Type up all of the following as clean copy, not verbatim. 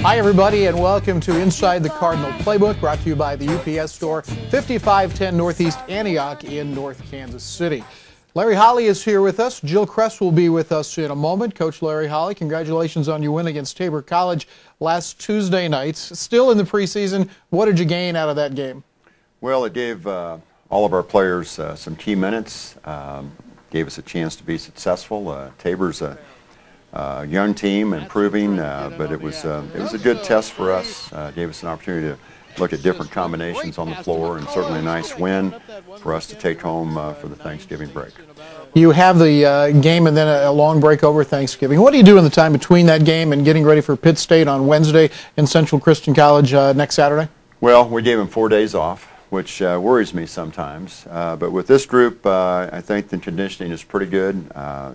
Hi, everybody, and welcome to Inside the Cardinal Playbook, brought to you by the UPS Store, 5510 Northeast Antioch in North Kansas City. Larry Holly is here with us. Jill Kress will be with us in a moment. Coach Larry Holly, congratulations on your win against Tabor College last Tuesday night. Still in the preseason, what did you gain out of that game? Well, it gave all of our players some key minutes, gave us a chance to be successful. Tabor's a young team, improving, but it was a good test for us. Gave us an opportunity to look at different combinations on the floor, and certainly a nice win for us to take home for the Thanksgiving break. You have the game and then a long break over Thanksgiving. What do you do in the time between that game and getting ready for Pitt State on Wednesday and Central Christian College next Saturday? Well, we gave them 4 days off, which worries me sometimes. But with this group, I think the conditioning is pretty good.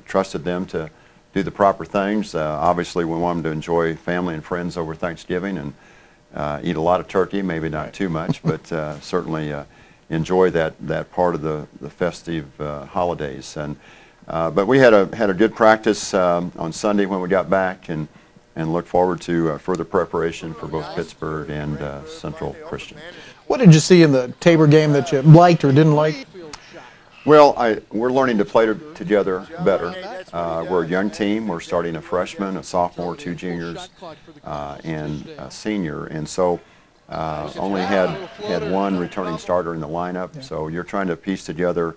Trusted them to do the proper things. Obviously, we want them to enjoy family and friends over Thanksgiving and eat a lot of turkey, maybe not too much, but certainly enjoy that part of the festive holidays. And but we had a good practice on Sunday when we got back, and look forward to further preparation for both Pittsburgh and Central Christian. What did you see in the Tabor game that you liked or didn't like? Well, we're learning to play together better. We're a young team. We're starting a freshman, a sophomore, 2 juniors, and a senior. And so only had one returning starter in the lineup. So you're trying to piece together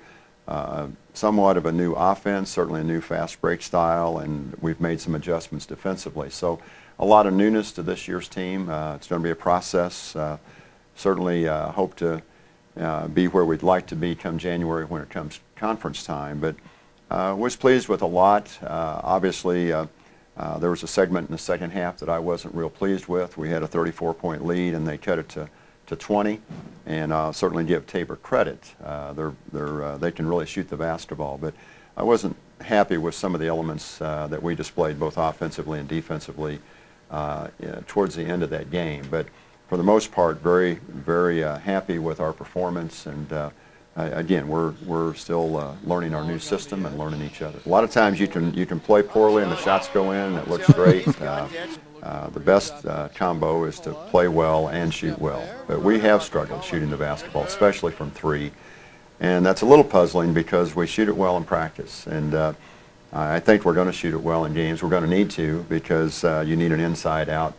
somewhat of a new offense, certainly a new fast break style, and we've made some adjustments defensively. So a lot of newness to this year's team. It's going to be a process. Certainly hope to be where we'd like to be come January when it comes conference time. But was pleased with a lot. Obviously, there was a segment in the second half that I wasn't real pleased with. We had a 34-point lead, and they cut it to 20. And I'll certainly give Tabor credit. They can really shoot the basketball. But I wasn't happy with some of the elements that we displayed both offensively and defensively towards the end of that game. But for the most part, very, very happy with our performance, and again, we're still learning our new system and learning each other. A lot of times you can play poorly and the shots go in and it looks great. The best combo is to play well and shoot well. But we have struggled shooting the basketball, especially from 3, and that's a little puzzling because we shoot it well in practice, and I think we're going to shoot it well in games. We're going to need to, because you need an inside-out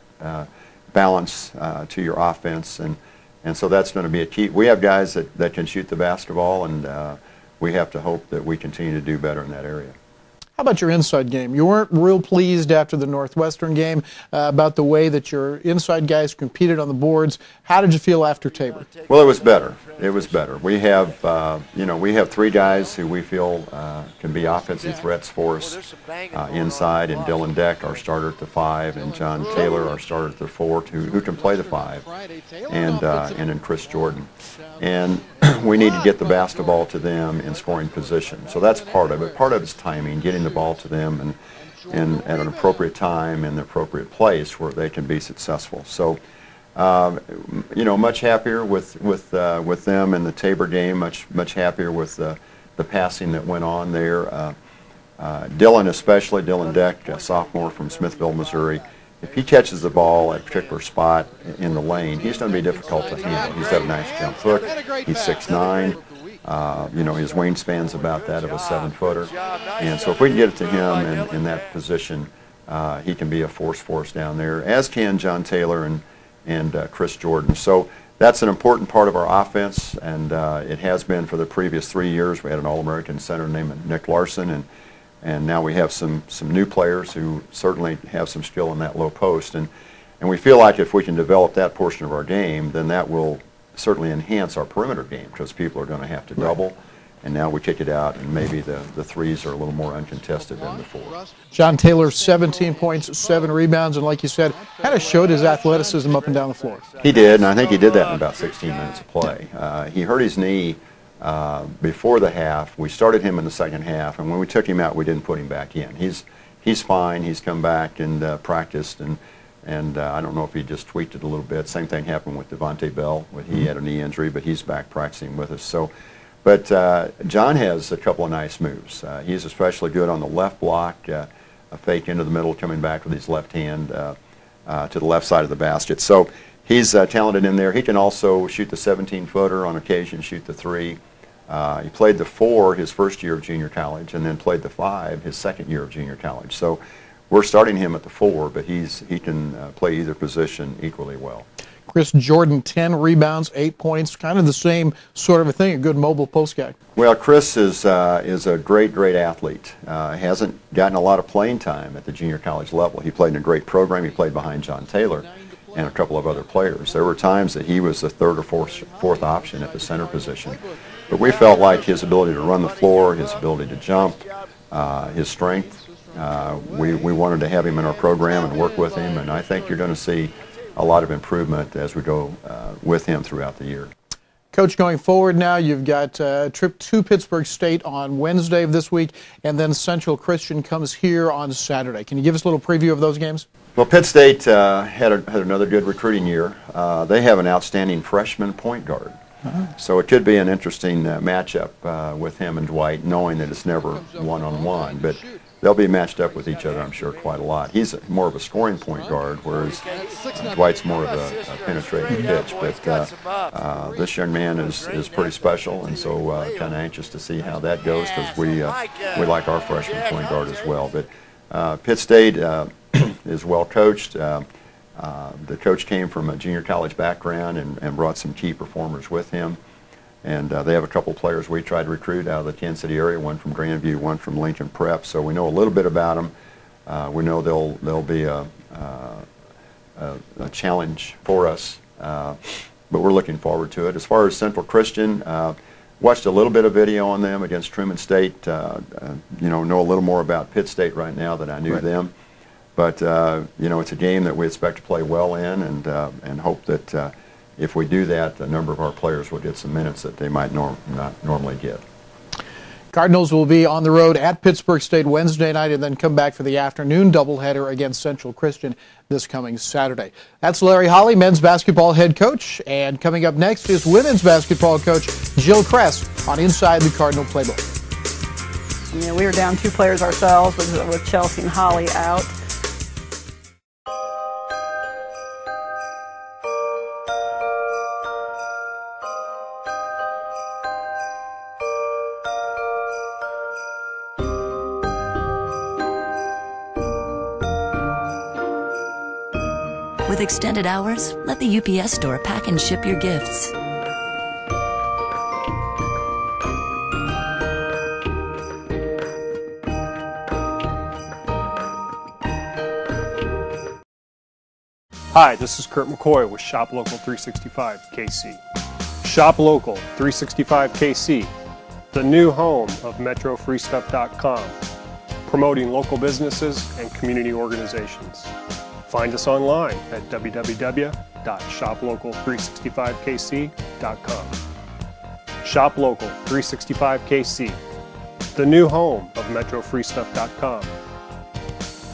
balance to your offense, and so that's going to be a key. We have guys that can shoot the basketball, and we have to hope that we continue to do better in that area. How about your inside game? You weren't real pleased after the Northwestern game about the way that your inside guys competed on the boards. How did you feel after Tabor? Well, it was better. It was better. We have, we have 3 guys who we feel can be offensive threats for us inside, and Dylan Deck, our starter at the 5, and John Taylor, our starter at the 4, who can play the 5, and then Chris Jordan. And we need to get the basketball to them in scoring position. So that's part of it. Part of it's timing, getting the ball to them and at an appropriate time in the appropriate place where they can be successful. So, much happier with them in the Tabor game. Much happier with the passing that went on there. Dylan, especially Dylan Deck, a sophomore from Smithville, Missouri. If he catches the ball at a particular spot in the lane, he's going to be difficult to handle. He's got a nice jump hook. He's 6'9". His wingspan's about that of a 7-footer. And so if we can get it to him in that position, he can be a force for us down there, as can John Taylor and Chris Jordan. So that's an important part of our offense, and it has been for the previous 3 years. We had an All-American center named Nick Larson, and now we have some new players who certainly have some skill in that low post. And we feel like if we can develop that portion of our game, then that will certainly enhance our perimeter game, because people are going to have to double. And now we kick it out, and maybe the 3s are a little more uncontested than before. John Taylor, 17 points, 7 rebounds, and like you said, kind of showed his athleticism up and down the floor. He did, and I think he did that in about 16 minutes of play. He hurt his knee before the half. We started him in the second half, and when we took him out, we didn't put him back in. He's fine. He's come back and practiced, and I don't know if he just tweaked it a little bit. Same thing happened with Devontae Bell. He had a knee injury, but he's back practicing with us. So, but John has a couple of nice moves. He's especially good on the left block, a fake into the middle, coming back with his left hand. to the left side of the basket. So he's talented in there. He can also shoot the 17-footer on occasion, shoot the 3. He played the 4 his first year of junior college, and then played the 5 his second year of junior college. So we're starting him at the 4, but he can play either position equally well. Chris Jordan, 10 rebounds, 8 points, kind of the same sort of a thing, a good mobile post guy. Well, Chris is a great athlete. Hasn't gotten a lot of playing time at the junior college level. He played in a great program. He played behind John Taylor and a couple of other players. There were times that he was the 3rd or 4th option at the center position. But we felt like his ability to run the floor, his ability to jump, his strength, we wanted to have him in our program and work with him, and I think you're going to see a lot of improvement as we go with him throughout the year. Coach, going forward now, you've got a trip to Pittsburg State on Wednesday of this week, and then Central Christian comes here on Saturday. Can you give us a little preview of those games? Well, Pitt State had another good recruiting year. They have an outstanding freshman point guard. So it could be an interesting matchup with him and Dwight, knowing that it's never one-on-one. But they'll be matched up with each other, I'm sure, quite a lot. He's more of a scoring point guard, whereas Dwight's more of a penetrating pitch. But this young man is pretty special, and so kind of anxious to see how that goes, because we like our freshman point guard as well. But Pitt State is well coached. The coach came from a junior college background and brought some key performers with him. And they have a couple players we tried to recruit out of the Kansas City area, one from Grandview, one from Lincoln Prep. So we know a little bit about them. We know they'll be a challenge for us, but we're looking forward to it. As far as Central Christian, watched a little bit of video on them against Truman State. Know a little more about Pitt State right now than I knew them. But it's a game that we expect to play well in, and hope that if we do that, a number of our players will get some minutes that they might not normally get. Cardinals will be on the road at Pittsburg State Wednesday night, and then come back for the afternoon doubleheader against Central Christian this coming Saturday. That's Larry Holly, men's basketball head coach, and coming up next is women's basketball coach Jill Kress on Inside the Cardinal Playbook. We were down 2 players ourselves with Chelsea and Holly out. With extended hours, let the UPS store pack and ship your gifts. Hi, this is Kurt McCoy with Shop Local 365 KC. Shop Local 365 KC, the new home of MetroFreeStuff.com, promoting local businesses and community organizations. Find us online at www.shoplocal365kc.com. Shop Local 365 KC, the new home of MetroFreeStuff.com.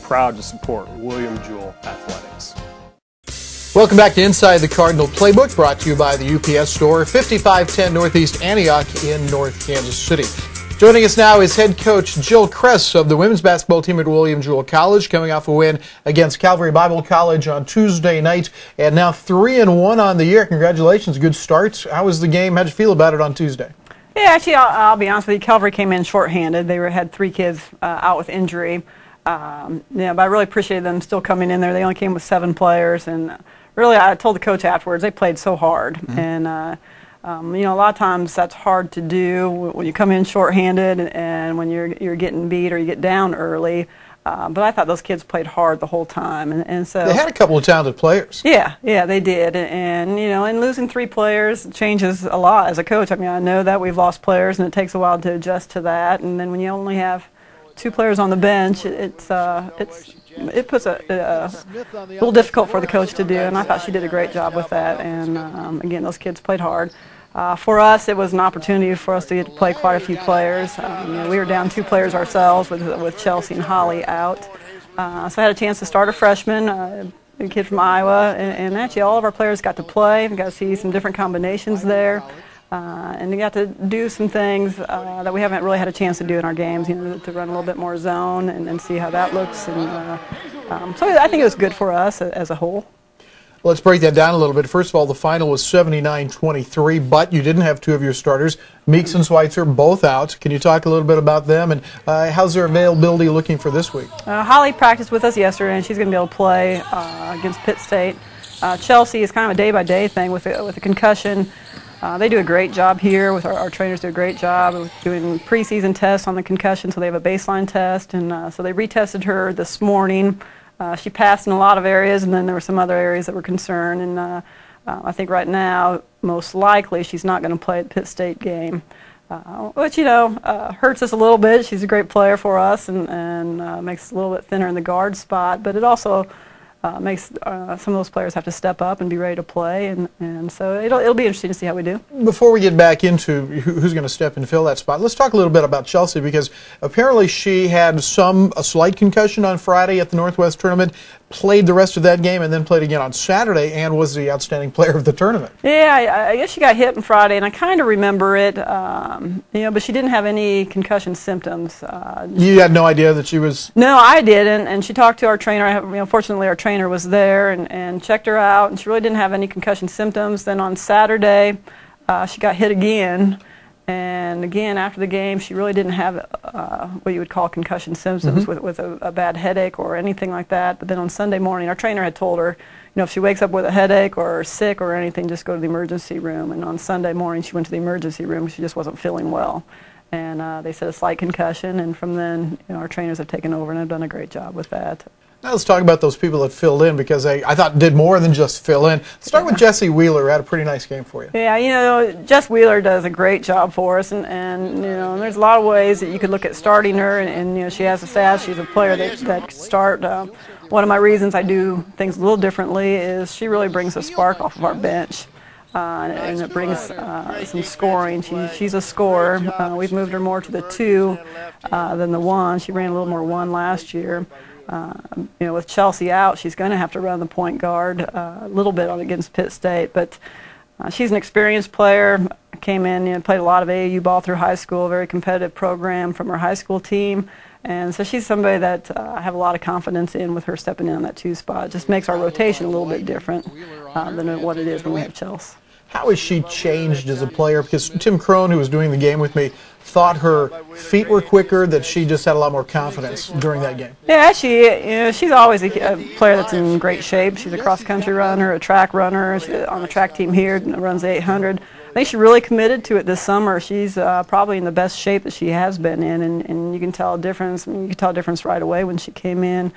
Proud to support William Jewell Athletics. Welcome back to Inside the Cardinal Playbook, brought to you by the UPS Store, 5510 Northeast Antioch in North Kansas City. Joining us now is head coach Jill Kress of the women's basketball team at William Jewell College, coming off a win against Calvary Bible College on Tuesday night, and now 3-1 on the year. Congratulations, good start. How was the game? How'd you feel about it on Tuesday? Yeah, actually, I'll be honest with you, Calvary came in shorthanded. They had 3 kids out with injury. But I really appreciated them still coming in there. They only came with 7 players, and really, I told the coach afterwards, they played so hard. And a lot of times that's hard to do when you come in shorthanded and when you're getting beat or you get down early. But I thought those kids played hard the whole time, and so they had a couple of talented players. Yeah, they did, and and losing 3 players changes a lot as a coach. I mean, I know that we've lost players, and it takes a while to adjust to that. And then when you only have 2 players on the bench, it puts a little difficult for the coach to do, and I thought she did a great job with that. And again, those kids played hard. For us, it was an opportunity for us to get to play quite a few players. We were down 2 players ourselves with Chelsea and Holly out. So I had a chance to start a freshman, a kid from Iowa, and actually all of our players got to play. We got to see some different combinations there. And we got to do some things that we haven't really had a chance to do in our games, to run a little bit more zone and see how that looks. And So I think it was good for us as a whole. Let's break that down a little bit. First of all, the final was 79-23, but you didn't have two of your starters. Meeks and Schweitzer both out. Can you talk a little bit about them, and how's their availability looking for this week? Holly practiced with us yesterday, and she's going to be able to play against Pitt State. Chelsea is kind of a day-by-day thing with a concussion. They do a great job here. With our trainers do a great job of doing preseason tests on the concussion, so they have a baseline test, and so they retested her this morning. She passed in a lot of areas, and then there were some other areas that were concerned. And I think right now, most likely, she's not going to play at the Pitt State game, which hurts us a little bit. She's a great player for us, and makes us a little bit thinner in the guard spot. But it also makes some of those players have to step up and be ready to play, and so it'll be interesting to see how we do. Before we get back into who's going to step in and fill that spot, let's talk a little bit about Chelsea, because apparently she had a slight concussion on Friday at the Northwest tournament, played the rest of that game, and then played again on Saturday, and was the outstanding player of the tournament. Yeah, I guess she got hit on Friday, and I kind of remember it, but she didn't have any concussion symptoms. You had no idea that she was? No, I didn't, and she talked to our trainer. Fortunately, our trainer was there and checked her out, and she really didn't have any concussion symptoms. Then on Saturday, she got hit again, and again after the game, she really didn't have what you would call concussion symptoms with a bad headache or anything like that. But then on Sunday morning, our trainer had told her, if she wakes up with a headache or sick or anything, just go to the emergency room. And on Sunday morning, she went to the emergency room. She just wasn't feeling well. And they said a slight concussion, and from then, our trainers have taken over and have done a great job with that. Now let's talk about those people that filled in, because I thought did more than just fill in. Let's start with Jessie Wheeler, who had a pretty nice game for you. Yeah, Jess Wheeler does a great job for us, and there's a lot of ways that you could look at starting her, and she has a stats. She's a player that could start. One of my reasons I do things a little differently is she really brings a spark off of our bench. And it brings some scoring. She's a scorer. We've moved her more to the 2 than the 1. She ran a little more 1 last year. With Chelsea out, she's going to have to run the point guard a little bit against Pitt State. But she's an experienced player. Came in, played a lot of AAU ball through high school. Very competitive program from her high school team. And so she's somebody that I have a lot of confidence in with her stepping in on that 2 spot. It just makes our rotation a little bit different than what it is when we have Chelsea. How has she changed as a player? Because Tim Crone, who was doing the game with me, thought her feet were quicker, that she just had a lot more confidence during that game. Yeah, she's always a player that's in great shape. She's a cross-country runner, a track runner. She's on the track team here, runs 800. I think she really committed to it this summer. She's probably in the best shape that she has been in, and you can tell a difference. I mean, you can tell a difference right away when she came in,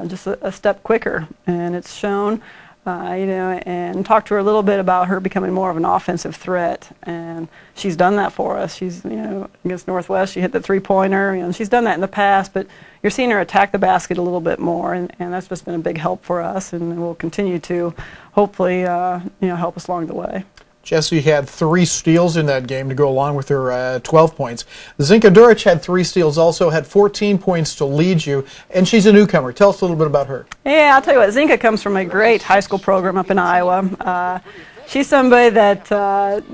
just a step quicker, and it's shown. And talk to her a little bit about her becoming more of an offensive threat, and she's done that for us. She's, against Northwest, she hit the 3-pointer, and she's done that in the past, but you're seeing her attack the basket a little bit more, and that's just been a big help for us, and will continue to hopefully, help us along the way. Jessie had 3 steals in that game to go along with her 12 points. Zinka Duric had 3 steals also, had 14 points to lead you, and she's a newcomer. Tell us a little bit about her. Yeah, I'll tell you what, Zinka comes from a great high school program up in Iowa. She's somebody that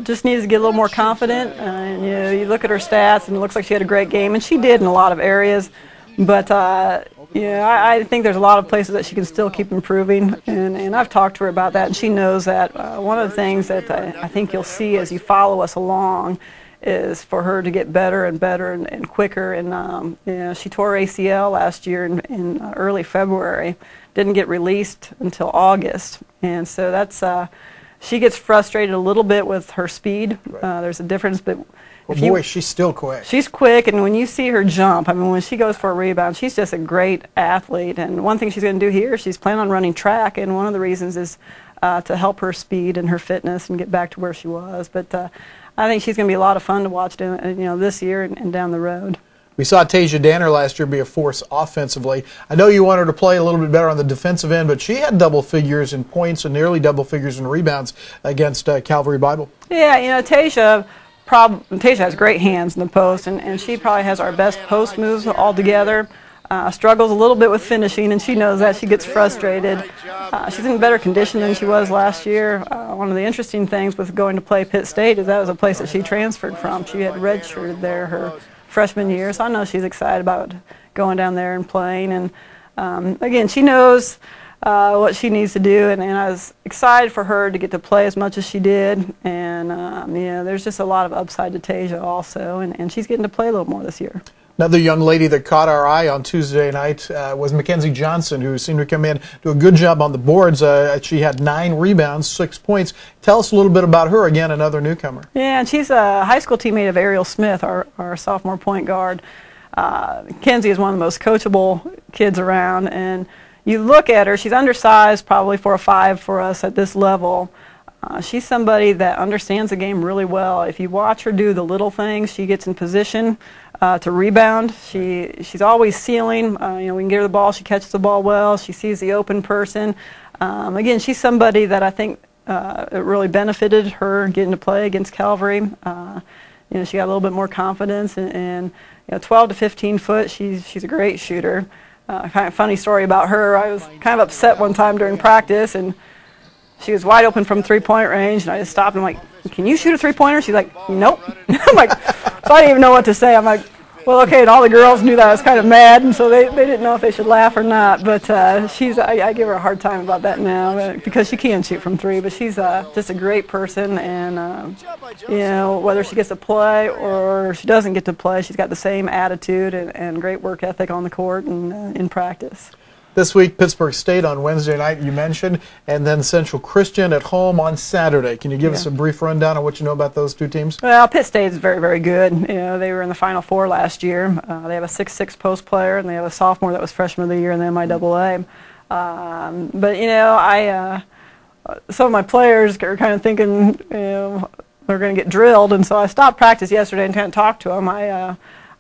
just needs to get a little more confident. You look at her stats, and it looks like she had a great game, and she did in a lot of areas. But I think there's a lot of places that she can still keep improving, and I've talked to her about that, and she knows that. One of the things that I think you'll see as you follow us along is for her to get better and better and quicker. And she tore ACL last year in early February, didn't get released until August, and so that's she gets frustrated a little bit with her speed. There's a difference, but she's still quick. She's quick, and when you see her jump, I mean, when she goes for a rebound, she's just a great athlete. And one thing she's going to do here, she's planning on running track, and one of the reasons is to help her speed and her fitness and get back to where she was. But I think she's going to be a lot of fun to watch, this year and down the road. We saw Tasia Danner last year be a force offensively. I know you want her to play a little bit better on the defensive end, but she had double figures in points and nearly double figures in rebounds against Calvary Bible. Yeah, Tasia has great hands in the post, and she probably has our best post moves altogether. Struggles a little bit with finishing, and she knows that. She gets frustrated. She's in better condition than she was last year. One of the interesting things with going to play Pitt State is that was a place that she transferred from. She had redshirted there her freshman year, so I know she's excited about going down there and playing. And again, she knows what she needs to do, and I was excited for her to get to play as much as she did. And there's just a lot of upside to Tasia also, and she's getting to play a little more this year. Another young lady that caught our eye on Tuesday night was Mackenzie Johnson, who seemed to come in, do a good job on the boards. She had 9 rebounds, 6 points. Tell us a little bit about her, again, another newcomer. Yeah, and she's a high school teammate of Ariel Smith, our sophomore point guard. Mackenzie is one of the most coachable kids around, and you look at her, she's undersized, probably for a 5 for us at this level. She's somebody that understands the game really well. If you watch her do the little things, she gets in position to rebound. She's always sealing. We can get her the ball. She catches the ball well. She sees the open person. Again, she's somebody that I think it really benefited her getting to play against Calvary. She got a little bit more confidence, and 12 to 15 foot, she's a great shooter. Kind of funny story about her. I was kind of upset one time during practice, and she was wide open from three-point range, and I just stopped and I'm like, "Can you shoot a three-pointer?" She's like, "Nope." I'm like, so I didn't even know what to say. I'm like, well, okay, and all the girls knew that I was kind of mad, and so they didn't know if they should laugh or not. But I give her a hard time about that now because she can shoot from 3. But she's just a great person, and whether she gets to play or she doesn't get to play, she's got the same attitude and great work ethic on the court and in practice. This week, Pittsburgh State on Wednesday night, you mentioned, and then Central Christian at home on Saturday. Can you give us a brief rundown on what you know about those two teams? Well, Pitt State is very, very good. They were in the Final Four last year. They have a 6'6" post player, and they have a sophomore that was freshman of the year in the MIAA. Some of my players are kind of thinking, they're going to get drilled, and so I stopped practice yesterday and kind of talked to them.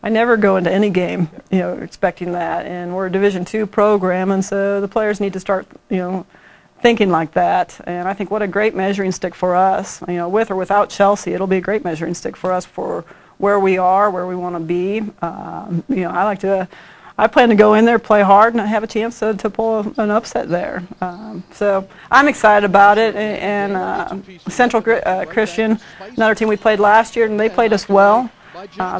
I never go into any game, expecting that, and we're a Division II program, and so the players need to start, thinking like that. And I think what a great measuring stick for us, with or without Chelsea, it'll be a great measuring stick for us for where we are, where we want to be. I plan to go in there, play hard, and have a chance to pull an upset there. So I'm excited about it. And Central Christian, another team we played last year, and they played us well.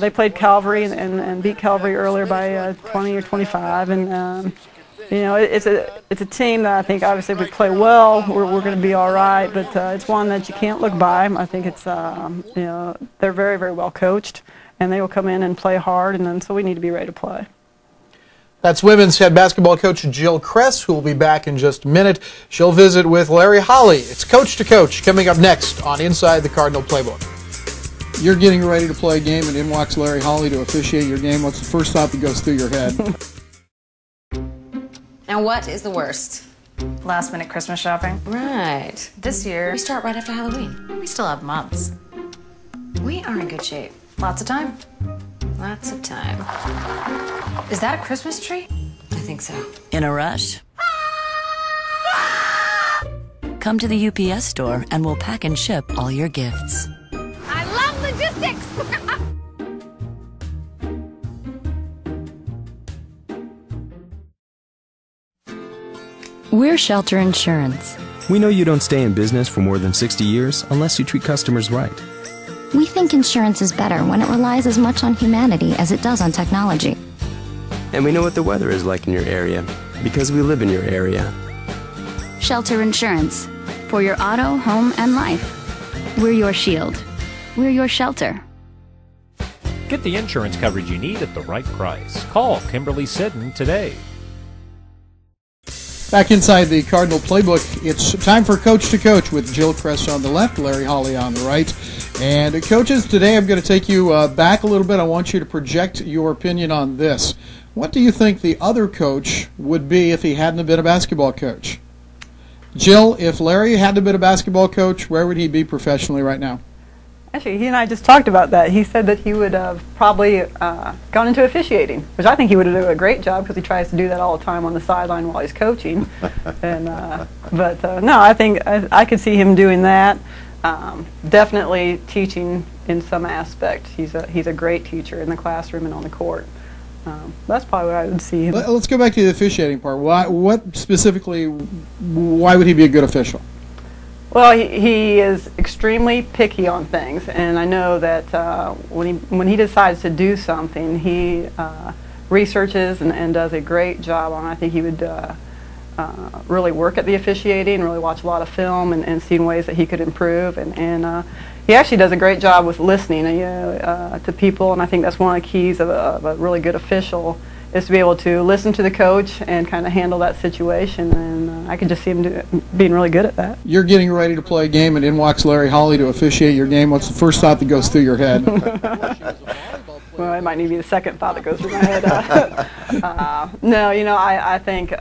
They played Calvary and beat Calvary earlier by 20 or 25, and it's a team that I think obviously if we play well, we're going to be all right. But it's one that you can't look by. I think it's they're very, very well coached, and they will come in and play hard, and then so we need to be ready to play. That's women's head basketball coach Jill Kress, who will be back in just a minute. She'll visit with Larry Holly. It's Coach to Coach coming up next on Inside the Cardinal Playbook. You're getting ready to play a game, and in walks Larry Holly to officiate your game. What's the first thought that goes through your head? Now, what is the worst? Last-minute Christmas shopping. Right. This year, We start right after Halloween. we still have months. We are in good shape. Lots of time. Lots of time. Is that a Christmas tree? I think so. In a rush? Come to the UPS store and we'll pack and ship all your gifts. I love logistics! We're Shelter Insurance. We know you don't stay in business for more than 60 years unless you treat customers right. We think insurance is better when it relies as much on humanity as it does on technology. And we know what the weather is like in your area because we live in your area. Shelter Insurance. For your auto, home, and life. We're your shield. We're your shelter. Get the insurance coverage you need at the right price. Call Kimberly Sidden today. Back inside the Cardinal Playbook, it's time for Coach to Coach with Jill Kress on the left, Larry Holly on the right. And coaches, today I'm going to take you back a little bit. I want you to project your opinion on this. What do you think the other coach would be if he hadn't been a basketball coach? Jill, if Larry hadn't been a basketball coach, where would he be professionally right now? Actually, he and I just talked about that. He said that he would have probably gone into officiating, which I think he would do a great job because he tries to do that all the time on the sideline while he's coaching. No, I think I could see him doing that. Definitely teaching in some aspect. He's a great teacher in the classroom and on the court. That's probably what I would see him. Let's go back to the officiating part. What specifically, why would he be a good official? Well, he is extremely picky on things, and I know that when he decides to do something, he researches and does a great job on it. I think he would really work at the officiating, really watch a lot of film and seen ways that he could improve. And he actually does a great job with listening to people, and I think that's one of the keys of a really good official, is to be able to listen to the coach and kind of handle that situation, and I could just see him being really good at that. You're getting ready to play a game, and in walks Larry Holly to officiate your game. What's the first thought that goes through your head? Well, it might need to be the second thought that goes through my head. No, I think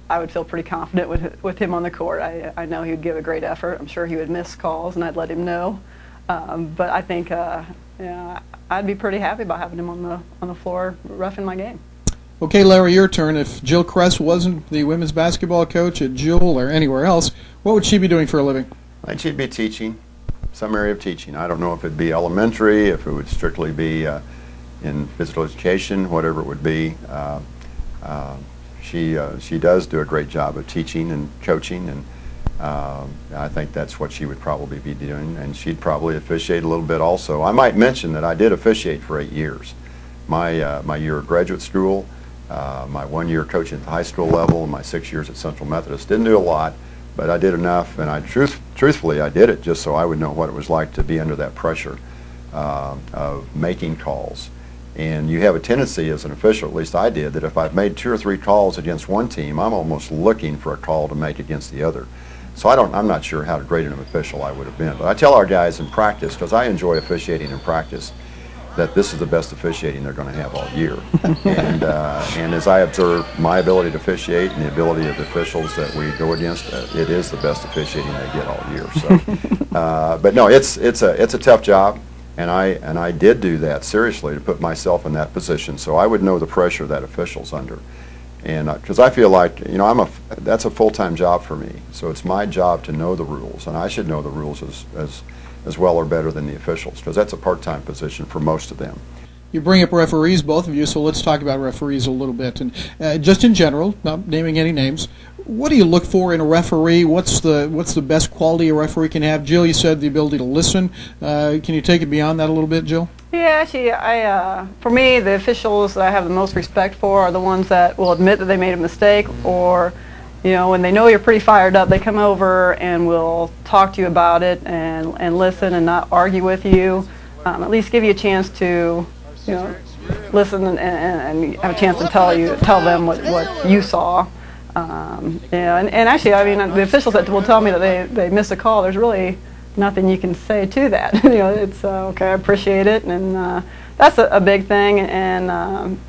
I would feel pretty confident with him on the court. I know he would give a great effort. I'm sure he would miss calls, and I'd let him know. But I think I'd be pretty happy about having him on the floor roughing my game. Okay, Larry, your turn. If Jill Kress wasn't the women's basketball coach at Jewel or anywhere else, what would she be doing for a living? I think she'd be teaching, some area of teaching. I don't know if it'd be elementary, if it would strictly be in physical education, whatever it would be. She does do a great job of teaching and coaching, and I think that's what she would probably be doing, and she'd probably officiate a little bit also. I might mention that I did officiate for 8 years. My year of graduate school, my 1 year coaching at the high school level, and my 6 years at Central Methodist. Didn't do a lot, but I did enough, and truthfully I did it just so I would know what it was like to be under that pressure of making calls. And you have a tendency as an official, at least I did, that if I've made 2 or 3 calls against one team, I'm almost looking for a call to make against the other. So I'm not sure how great an official I would have been. But I tell our guys in practice, because I enjoy officiating in practice, that this is the best officiating they're going to have all year. And as I observe my ability to officiate and the ability of the officials that we go against, it is the best officiating they get all year. So, but no, it's a tough job. And I did do that seriously to put myself in that position, so I would know the pressure that officials under, and because I feel like that's a full-time job for me. So it's my job to know the rules, and I should know the rules as well or better than the officials, because that's a part-time position for most of them. You bring up referees, both of you, so let's talk about referees a little bit. And just in general, not naming any names, what do you look for in a referee? What's the best quality a referee can have? Jill, you said the ability to listen. Can you take it beyond that a little bit, Jill? Yeah, actually, for me, the officials that I have the most respect for are the ones that will admit that they made a mistake, or when they know you're pretty fired up, they come over and will talk to you about it and listen and not argue with you. At least give you a chance to listen and have a chance to tell them what you saw. And actually, I mean, the officials that will tell me that they miss a call, there's really nothing you can say to that. It's okay, I appreciate it, and that's a big thing. And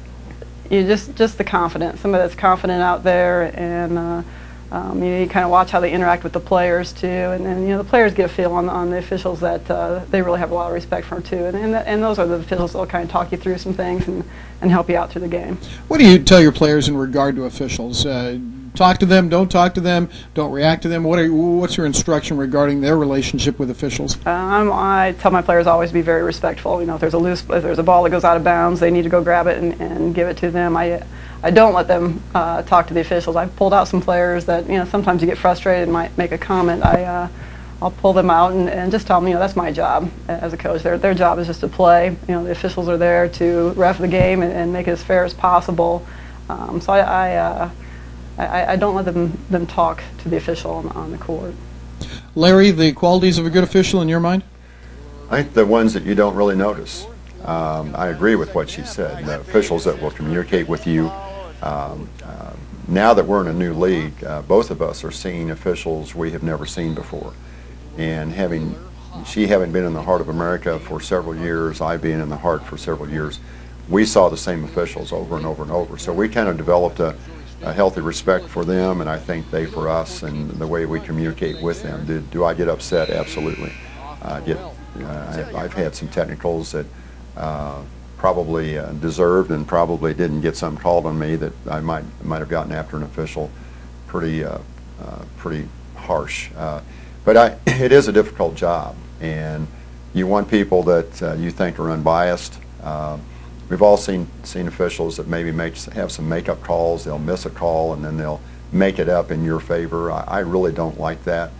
just the confidence, somebody that's confident out there, and you kind of watch how they interact with the players too, and the players get a feel on the officials that they really have a lot of respect for too, and those are the officials that will kind of talk you through some things and help you out through the game. What do you tell your players in regard to officials? Talk to them, don't talk to them, don't react to them. What's your instruction regarding their relationship with officials? I tell my players always be very respectful. If there's a ball that goes out of bounds, they need to go grab it and give it to them. I don't let them talk to the officials. I've pulled out some players that sometimes you get frustrated and might make a comment. I'll pull them out and just tell them that's my job as a coach. Their job is just to play. The officials are there to ref the game and make it as fair as possible. So I don't let them talk to the official on the court. Larry, the qualities of a good official in your mind? I think the ones that you don't really notice. I agree with what she said. The officials that will communicate with you. Now that we're in a new league, both of us are seeing officials we have never seen before. And she having been in the heart of America for several years, I being in the heart for several years, we saw the same officials over and over and over. So we kind of developed a healthy respect for them, and I think they for us, and the way we communicate with them. Do I get upset? Absolutely. I've had some technicals that probably deserved and probably didn't get some called on me that I might have gotten after an official pretty harsh. But it is a difficult job, and you want people that you think are unbiased. We've all seen officials that maybe have some make-up calls. They'll miss a call and then they'll make it up in your favor. I really don't like that.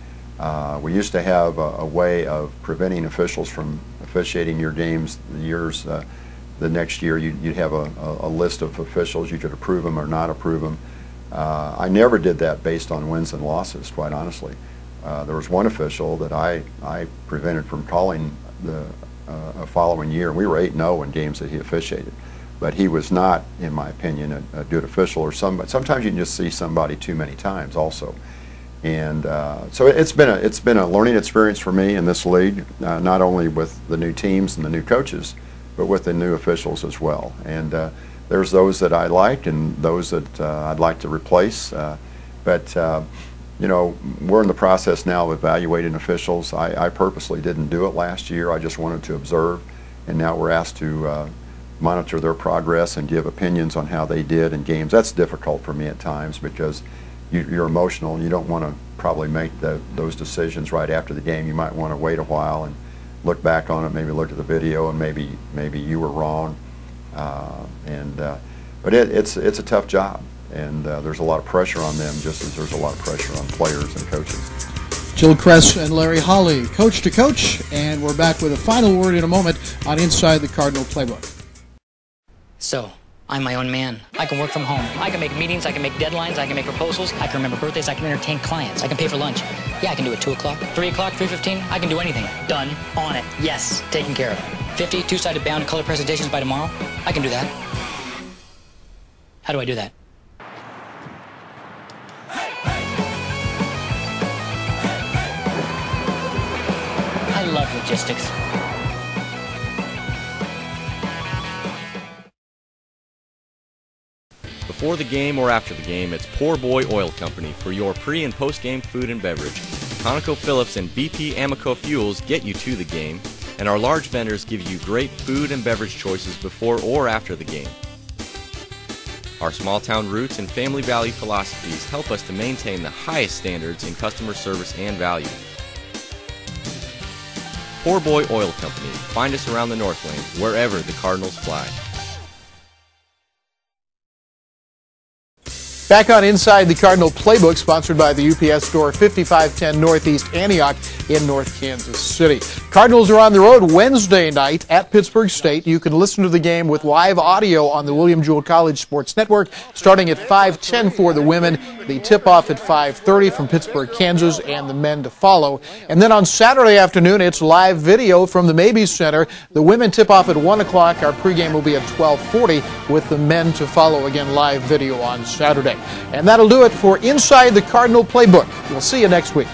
We used to have a way of preventing officials from officiating your games years the next year you'd have a list of officials. You could approve them or not approve them. I never did that based on wins and losses, quite honestly. There was one official that I prevented from calling the following year. We were 8-0 in games that he officiated, but he was not, in my opinion, a good official. Or sometimes you can just see somebody too many times also. And so it's been a learning experience for me in this league, not only with the new teams and the new coaches, but with the new officials as well. And there's those that I like and those that I'd like to replace. But you know, we're in the process now of evaluating officials. I purposely didn't do it last year. I just wanted to observe, and now we're asked to monitor their progress and give opinions on how they did in games. That's difficult for me at times because you're emotional and you don't want to probably make those decisions right after the game. You might want to wait a while and look back on it, maybe look at the video, and maybe you were wrong. But it's a tough job, and there's a lot of pressure on them, just as there's a lot of pressure on players and coaches. Jill Kress and Larry Holly, coach to coach, and we're back with a final word in a moment on Inside the Cardinal Playbook. So, I'm my own man. I can work from home. I can make meetings, I can make deadlines, I can make proposals, I can remember birthdays, I can entertain clients, I can pay for lunch. Yeah, I can do it 2 o'clock, 3 o'clock, 3:15, I can do anything. Done, on it, yes, taken care of. 50 two-sided bound color presentations by tomorrow, I can do that. How do I do that? I love logistics. Before the game or after the game, it's Poor Boy Oil Company for your pre- and post-game food and beverage. ConocoPhillips and BP Amoco Fuels get you to the game, and our large vendors give you great food and beverage choices before or after the game. Our small-town roots and family value philosophies help us to maintain the highest standards in customer service and value. Poor Boy Oil Company. Find us around the Northland, wherever the Cardinals fly. Back on Inside the Cardinal Playbook, sponsored by the UPS Store, 5510 Northeast Antioch in North Kansas City. Cardinals are on the road Wednesday night at Pittsburgh State. You can listen to the game with live audio on the William Jewell College Sports Network, starting at 5:10 for the women. The tip-off at 5:30 from Pittsburgh, Kansas, and the men to follow. And then on Saturday afternoon, it's live video from the Mabee Center. The women tip off at 1 o'clock. Our pregame will be at 12:40 with the men to follow. Again, live video on Saturday. And that'll do it for Inside the Cardinal Playbook. We'll see you next week.